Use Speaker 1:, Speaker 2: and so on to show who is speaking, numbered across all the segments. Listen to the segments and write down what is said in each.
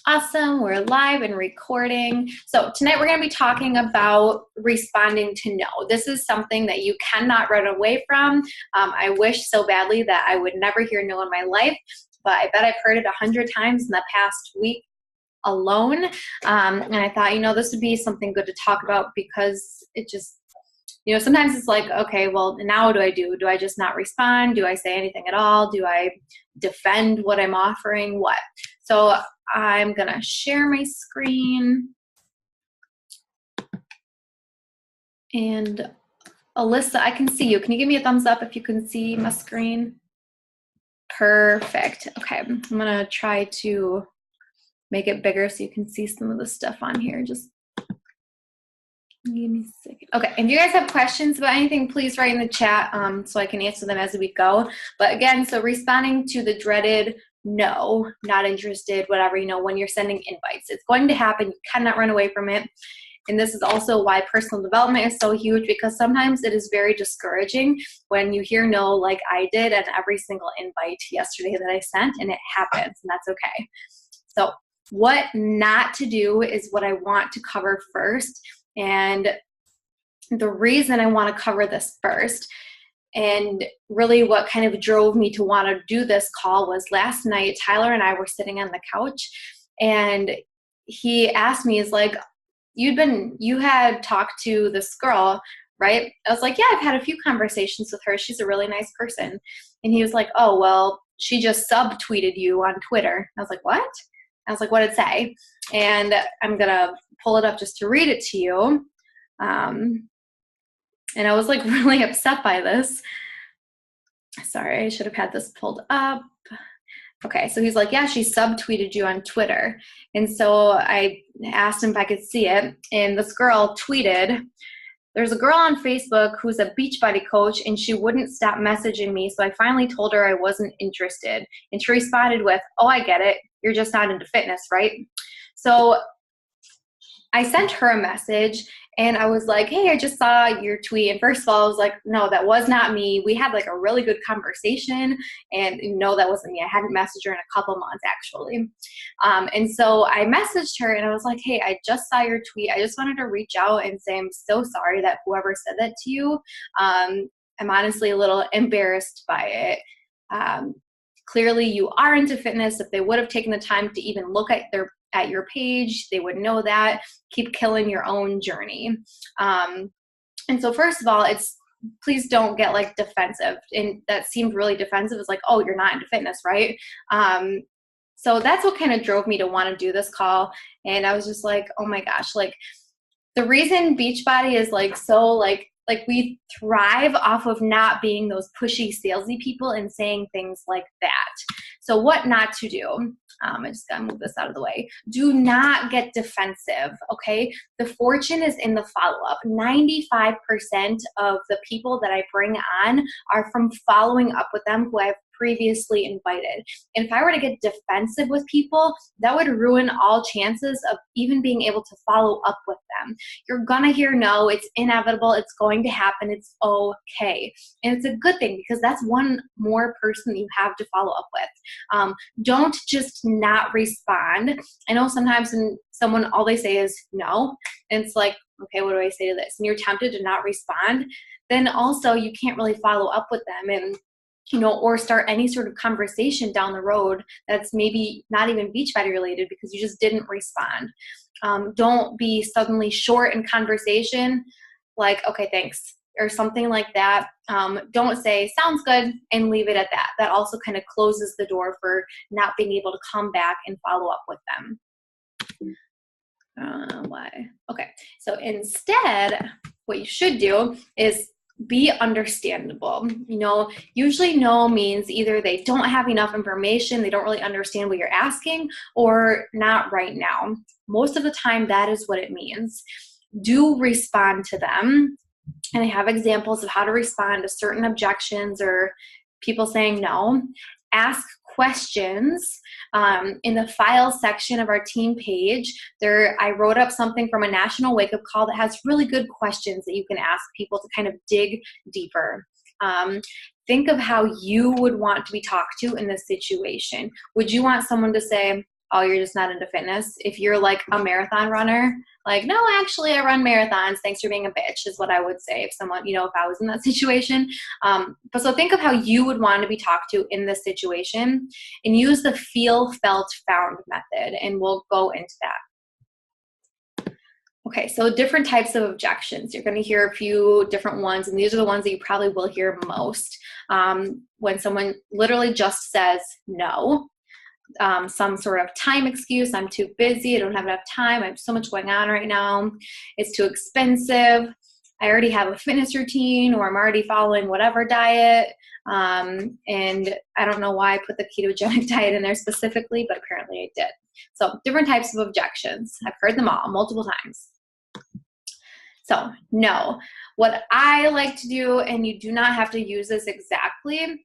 Speaker 1: Awesome. We're live and recording. So tonight we're going to be talking about responding to no. This is something that you cannot run away from. I wish so badly that I would never hear no in my life, but I bet I've heard it 100 times in the past week alone. And I thought, this would be something good to talk about because it just, sometimes it's like, okay, well, now what do I do? Do I just not respond? Do I say anything at all? Do I defend what I'm offering? What? So I'm going to share my screen. And Alyssa, I can see you. Can you give me a thumbs up if you can see my screen? Perfect. Okay, I'm going to try to make it bigger so you can see some of the stuff on here. Just give me a second. Okay, if you guys have questions about anything, please write in the chat so I can answer them as we go. But again, so responding to the dreaded no, not interested, whatever, when you're sending invites, it's going to happen. You cannot run away from it. And this is also why personal development is so huge, because sometimes it is very discouraging when you hear no, like I did at every single invite yesterday that I sent, and it happens, and that's okay. So what not to do is what I want to cover first. And the reason I want to cover this first, and really what kind of drove me to want to do this call, was last night Tyler and I were sitting on the couch, and he asked me, he's like, you had talked to this girl, right? I was like, yeah, I've had a few conversations with her. She's a really nice person. And he was like, oh, well, she just subtweeted you on Twitter. I was like, what? I was like, what did it say? And I'm going to pull it up just to read it to you. And I was like really upset by this. Sorry, I should have had this pulled up. Okay, so he's like, yeah, she subtweeted you on Twitter. And so I asked him if I could see it. And this girl tweeted, there's a girl on Facebook who's a Beachbody coach, and she wouldn't stop messaging me. So I finally told her I wasn't interested. And she responded with, oh, I get it. You're just not into fitness, right? So I sent her a message, and I was like, hey, I just saw your tweet. And first of all, I was like, no, that was not me. We had like a really good conversation, and no, that wasn't me. I hadn't messaged her in a couple months, actually. And so I messaged her, and I was like, hey, I just saw your tweet. I just wanted to reach out and say I'm so sorry that whoever said that to you. I'm honestly a little embarrassed by it. Clearly, you are into fitness. If they would have taken the time to even look at your page, they would know that. Keep killing your own journey. And so first of all, please don't get like defensive. And that seemed really defensive. It's like, oh, you're not into fitness, right? So that's what kind of drove me to want to do this call. And I was just like, oh my gosh, like the reason Beachbody is like so like we thrive off of not being those pushy salesy people and saying things like that. So what not to do? I just gotta move this out of the way. Do not get defensive, okay? The fortune is in the follow-up. 95% of the people that I bring on are from following up with them who I've previously invited. And if I were to get defensive with people, that would ruin all chances of even being able to follow up with them. You're gonna hear no, it's inevitable, it's going to happen, it's okay. And it's a good thing because that's one more person that you have to follow up with. Don't just not respond. I know sometimes when someone, all they say is no, and it's like, okay, what do I say to this? And you're tempted to not respond, then also you can't really follow up with them and or start any sort of conversation down the road that's maybe not even Beachbody related because you just didn't respond. Don't be suddenly short in conversation, like, okay, thanks, or something like that. Don't say, sounds good, and leave it at that. That also kind of closes the door for not being able to come back and follow up with them. Why? Okay, so instead, what you should do is be understandable. Usually no means either they don't have enough information, they don't really understand what you're asking, or not right now. Most of the time, that is what it means. Do respond to them. And I have examples of how to respond to certain objections or people saying no. Ask questions. In the files section of our team page, I wrote up something from a National Wake Up Call that has really good questions that you can ask people to kind of dig deeper. Think of how you would want to be talked to in this situation. Would you want someone to say, oh, you're just not into fitness. If you're like a marathon runner, like, no, actually I run marathons. Thanks for being a bitch is what I would say if someone, you know, if I was in that situation. But so think of how you would want to be talked to in this situation and use the feel, felt, found method. And we'll go into that. Okay, so different types of objections. You're going to hear a few different ones, and these are the ones that you probably will hear most. When someone literally just says no, some sort of time excuse, I'm too busy, I don't have enough time, I have so much going on right now, it's too expensive, I already have a fitness routine, or I'm already following whatever diet, and I don't know why I put the ketogenic diet in there specifically, but apparently I did. So different types of objections. I've heard them all multiple times. So no, what I like to do, and you do not have to use this exactly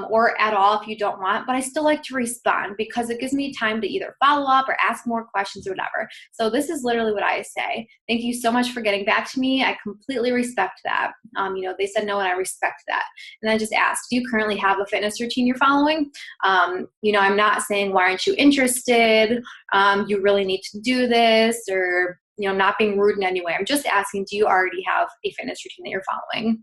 Speaker 1: or at all if you don't want, but I still like to respond because it gives me time to either follow up or ask more questions or whatever. So this is literally what I say. Thank you so much for getting back to me. I completely respect that. You know, they said no and I respect that. And I just asked, do you currently have a fitness routine you're following? You know, I'm not saying, why aren't you interested? You really need to do this, or you know, I'm not being rude in any way. I'm just asking, do you already have a fitness routine that you're following?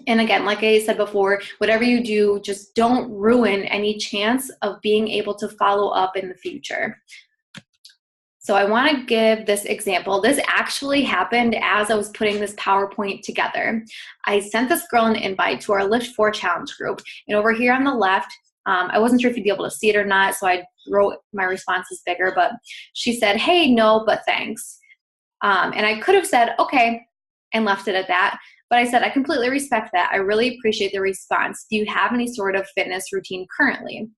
Speaker 1: And again, like I said before, whatever you do, just don't ruin any chance of being able to follow up in the future. So I want to give this example. This actually happened as I was putting this PowerPoint together. I sent this girl an invite to our Lift 4 challenge group. And over here on the left, I wasn't sure if you'd be able to see it or not, so I wrote my responses bigger, but she said, hey, no, but thanks. And I could have said, okay, and left it at that. But I said, I completely respect that. I really appreciate the response. Do you have any sort of fitness routine currently?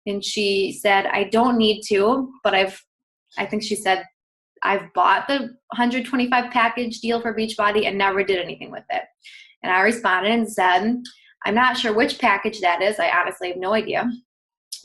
Speaker 1: And she said, I don't need to, but I think she said, I've bought the 125 package deal for Beachbody and never did anything with it. And I responded and said, I'm not sure which package that is. I honestly have no idea.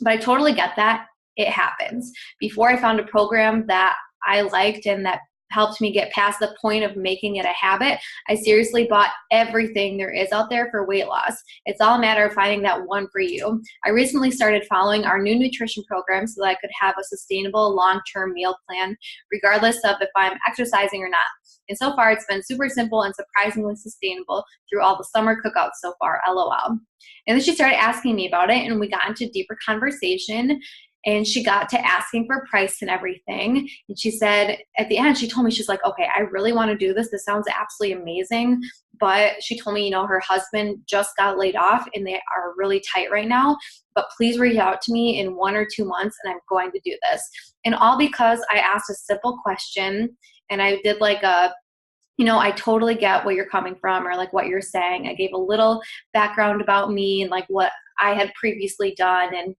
Speaker 1: But I totally get that. It happens. Before I found a program that I liked and that helped me get past the point of making it a habit, I seriously bought everything there is out there for weight loss. It's all a matter of finding that one for you. I recently started following our new nutrition program so that I could have a sustainable long-term meal plan, regardless of if I'm exercising or not. And so far, it's been super simple and surprisingly sustainable through all the summer cookouts so far, LOL. And then she started asking me about it, and we got into deeper conversation. And she got to asking for price and everything. And she said, at the end, she told me, she's like, okay, I really want to do this. This sounds absolutely amazing. But she told me, you know, her husband just got laid off and they are really tight right now. But please reach out to me in 1 or 2 months and I'm going to do this. And all because I asked a simple question and I did like a, you know, I totally get where you're coming from or like what you're saying. I gave a little background about me and like what I had previously done and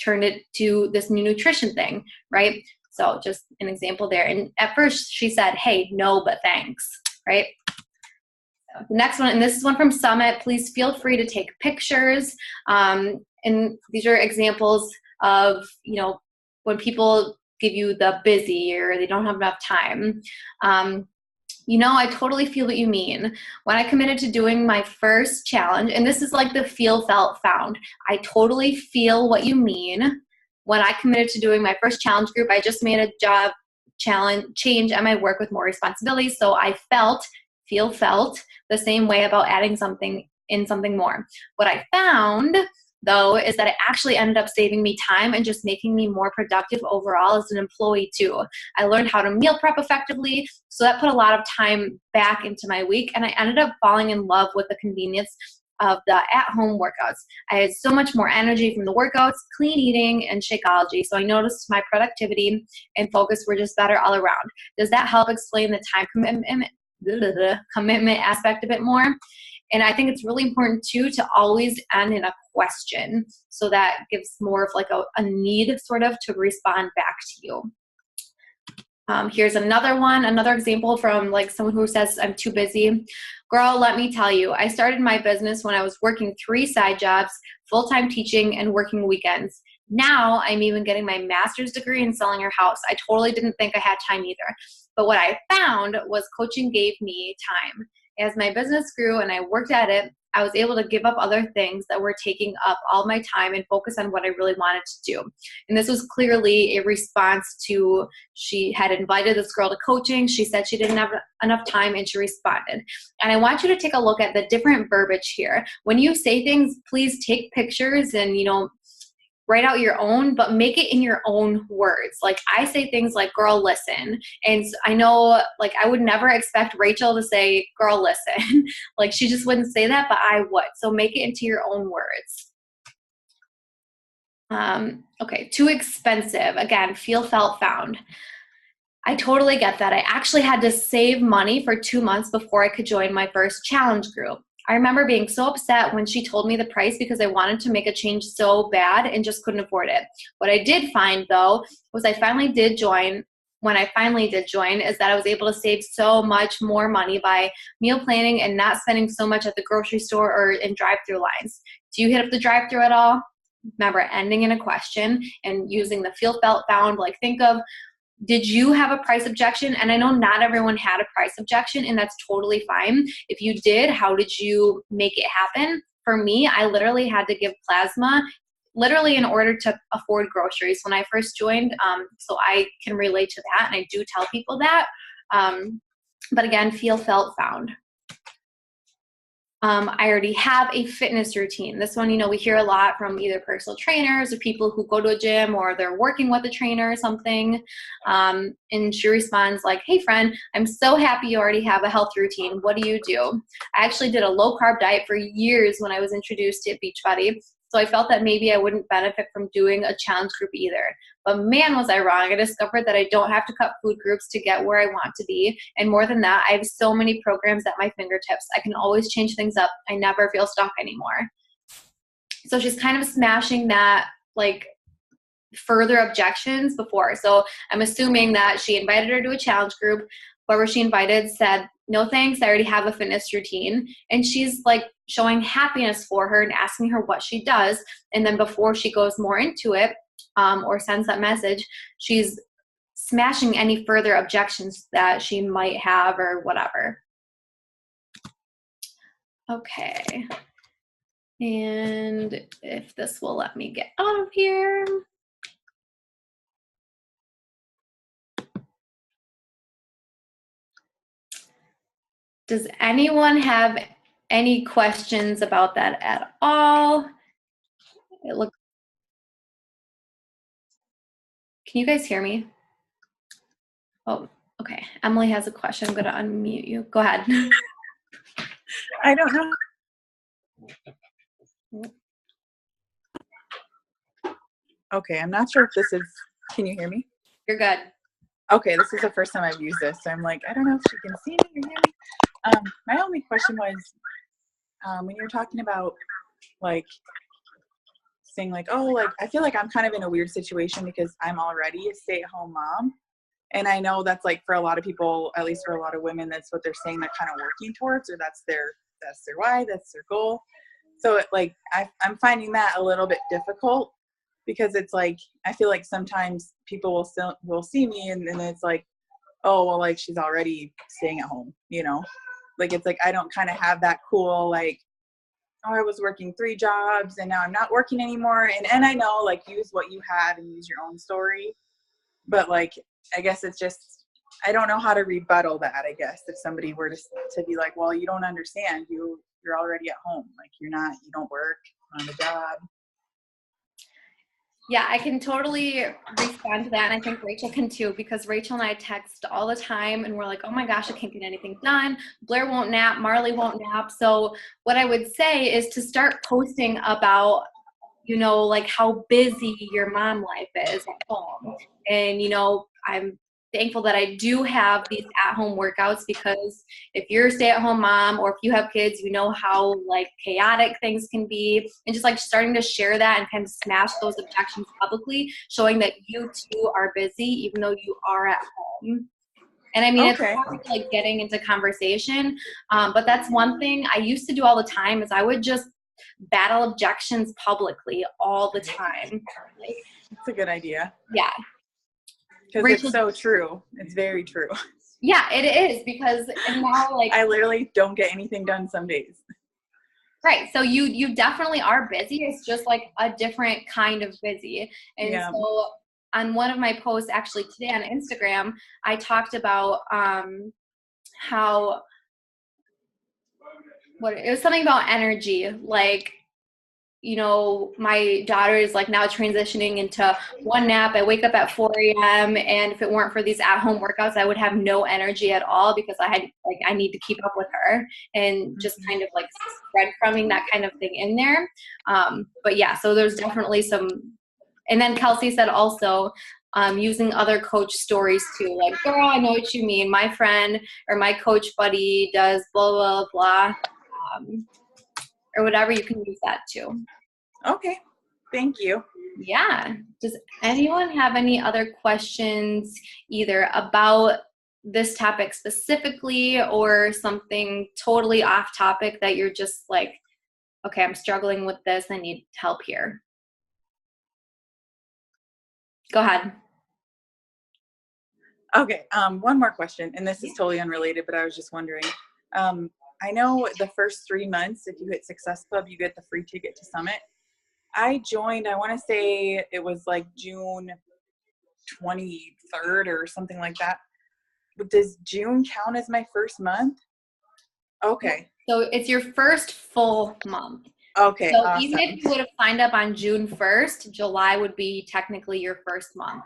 Speaker 1: turned it to this new nutrition thing, right? So just an example there. And at first she said, hey, no, but thanks, right? So the next one, and this is one from Summit, please feel free to take pictures. And these are examples of, you know, when people give you the busy or they don't have enough time. You know, I totally feel what you mean. When I committed to doing my first challenge, and this is like the feel, felt, found. I totally feel what you mean. When I committed to doing my first challenge group, I just made a job change at my work with more responsibilities. So I felt the same way about adding something more. What I found though, is that it actually ended up saving me time and just making me more productive overall as an employee too. I learned how to meal prep effectively, so that put a lot of time back into my week, and I ended up falling in love with the convenience of the at-home workouts. I had so much more energy from the workouts, clean eating, and Shakeology, so I noticed my productivity and focus were just better all around. Does that help explain the time commitment aspect a bit more? And I think it's really important too to always end in a question, so that gives more of like a need sort of to respond back to you. Here's another example from like someone who says, I'm too busy. Girl, let me tell you, I started my business when I was working 3 side jobs, full-time teaching, and working weekends. Now I'm even getting my master's degree and selling our house. I totally didn't think I had time either. But what I found was coaching gave me time. as my business grew and I worked at it, I was able to give up other things that were taking up all my time and focus on what I really wanted to do. And this was clearly a response to, she had invited this girl to coaching. She said she didn't have enough time and she responded. And I want you to take a look at the different verbiage here. When you say things, please take pictures and, write out your own, but make it in your own words. Like I say things like, girl, listen. And I know, like, I would never expect Rachel to say, girl, listen. Like she just wouldn't say that, but I would. So make it into your own words. Okay, too expensive. Again, feel, felt, found. I totally get that. I actually had to save money for 2 months before I could join my first challenge group. I remember being so upset when she told me the price because I wanted to make a change so bad and just couldn't afford it. What I did find though was when I finally did join, is that I was able to save so much more money by meal planning and not spending so much at the grocery store or in drive-through lines. Do you hit up the drive-through at all? Remember, ending in a question and using the feel, felt, found. Like think of, did you have a price objection? And I know not everyone had a price objection, and that's totally fine. If you did, how did you make it happen? For me, I literally had to give plasma in order to afford groceries when I first joined. So I can relate to that, and I do tell people that. But again, feel, felt, found. I already have a fitness routine. This one, we hear a lot from either personal trainers or people who go to a gym or they're working with a trainer or something. And she responds like, hey friend, I'm so happy you already have a health routine. What do you do? I actually did a low carb diet for years when I was introduced to Beachbody. So I felt that maybe I wouldn't benefit from doing a challenge group either. But man, was I wrong. I discovered that I don't have to cut food groups to get where I want to be. And more than that, I have so many programs at my fingertips. I can always change things up. I never feel stuck anymore. So she's kind of smashing that, like, further objections before. So I'm assuming that she invited her to a challenge group. Whoever she invited said, no thanks, I already have a fitness routine. And she's like showing happiness for her and asking her what she does. And then before she goes more into it, or sends that message, she's smashing any further objections that she might have or whatever. Okay. And if this will let me get out of here. Does anyone have any questions about that at all? It looks. Can you guys hear me? Oh, okay. Emily has a question. I'm going to unmute you. Go ahead.
Speaker 2: I don't know. Okay, I'm not sure if this is, can you hear me?
Speaker 1: You're good.
Speaker 2: Okay, this is the first time I've used this, so I'm like, I don't know if she can see me or hear me. My only question was, when you're talking about, like, saying, like, oh, like, I feel like I'm kind of in a weird situation because I'm already a stay-at-home mom. And I know that's, like, for a lot of people, at least for a lot of women, that's what they're saying they're kind of working towards, or that's their why, that's their goal. So, I'm finding that a little bit difficult because it's like, I feel like sometimes people will see me and it's like, oh, well, like, she's already staying at home, Like, it's like, I don't kind of have that cool, like, oh, I was working 3 jobs and now I'm not working anymore. And I know, like, use what you have and use your own story. But, like, I guess it's just, I don't know how to rebuttal that, I guess, if somebody were to be like, well, you don't understand. You're already at home. Like, you don't work on the job.
Speaker 1: Yeah, I can totally respond to that. And I think Rachel can too, because Rachel and I text all the time and we're like, oh my gosh, I can't get anything done. Blair won't nap. Marley won't nap. So what I would say is to start posting about, like how busy your mom life is at home. And, I'm thankful that I do have these at-home workouts, because if you're a stay-at-home mom or if you have kids, you know how, like, chaotic things can be. And just, like, starting to share that and kind of smash those objections publicly, showing that you too are busy even though you are at home. And I mean,
Speaker 2: Okay.
Speaker 1: It's hard, like, getting into conversation, but that's one thing I used to do all the time is I would just battle objections publicly all the time.
Speaker 2: That's a good idea.
Speaker 1: Yeah.
Speaker 2: Because it's so true. It's very true.
Speaker 1: Yeah, it is, because and now like
Speaker 2: I literally don't get anything done some days.
Speaker 1: right. So you definitely are busy. It's just like a different kind of busy. And
Speaker 2: Yeah.
Speaker 1: so on one of my posts actually today on Instagram, I talked about how it was something about energy, like, you know, my daughter is like now transitioning into one nap. I wake up at 4 a.m. and if it weren't for these at-home workouts, I would have no energy at all, because I need to keep up with her, and just kind of like breadcrumbing that kind of thing in there. But yeah, so there's definitely some. And then Kelsey said also, using other coach stories too, like, girl, I know what you mean. My friend or my coach buddy does blah, blah, blah, or whatever. You can use that too.
Speaker 2: Okay. Thank you.
Speaker 1: Yeah. Does anyone have any other questions either about this topic specifically or something totally off topic that you're just like, okay, I'm struggling with this. I need help here. Go ahead.
Speaker 2: Okay. One more question, and this is totally unrelated, but I was just wondering. I know the first 3 months, if you hit Success Club, you get the free ticket to Summit. I joined, I want to say it was like June 23rd or something like that. But does June count as my first month? Okay.
Speaker 1: So it's your first full month.
Speaker 2: Okay.
Speaker 1: So
Speaker 2: Awesome.
Speaker 1: even if you would have signed up on June 1st, July would be technically your first month.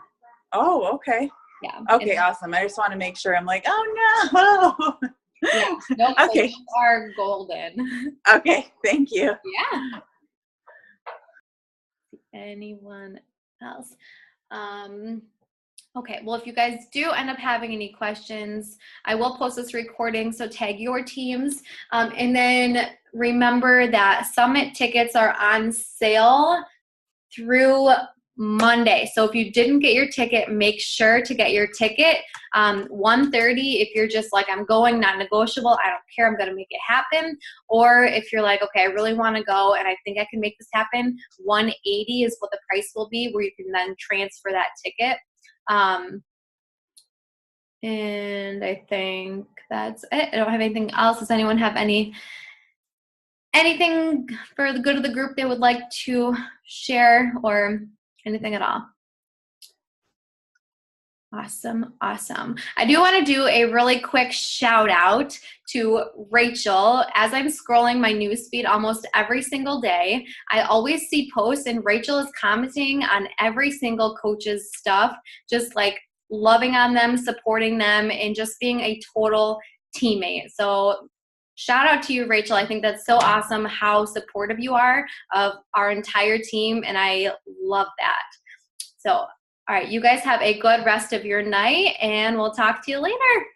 Speaker 2: Oh, okay.
Speaker 1: Yeah.
Speaker 2: Okay, awesome. I just want to make sure. I'm like, oh no.
Speaker 1: Yeah. Nope.
Speaker 2: Okay.
Speaker 1: Those are golden.
Speaker 2: Okay. Thank you.
Speaker 1: Yeah. Anyone else? Okay, well, if you guys do end up having any questions, I will post this recording, so tag your teams. And then remember that Summit tickets are on sale through Monday. So if you didn't get your ticket, make sure to get your ticket. 1:30 if you're just like, I'm going, not negotiable, I don't care, I'm going to make it happen. Or if you're like, okay, I really want to go and I think I can make this happen, 180 is what the price will be, where you can then transfer that ticket. And I think that's it. I don't have anything else. Does anyone have anything for the good of the group they would like to share, or anything at all? Awesome. I do want to do a really quick shout out to Rachel. As I'm scrolling my newsfeed almost every single day, I always see posts, and Rachel is commenting on every single coach's stuff, just like loving on them, supporting them, and just being a total teammate. So shout out to you, Rachel. I think that's so awesome how supportive you are of our entire team, and I love that. So all right, you guys have a good rest of your night, and we'll talk to you later.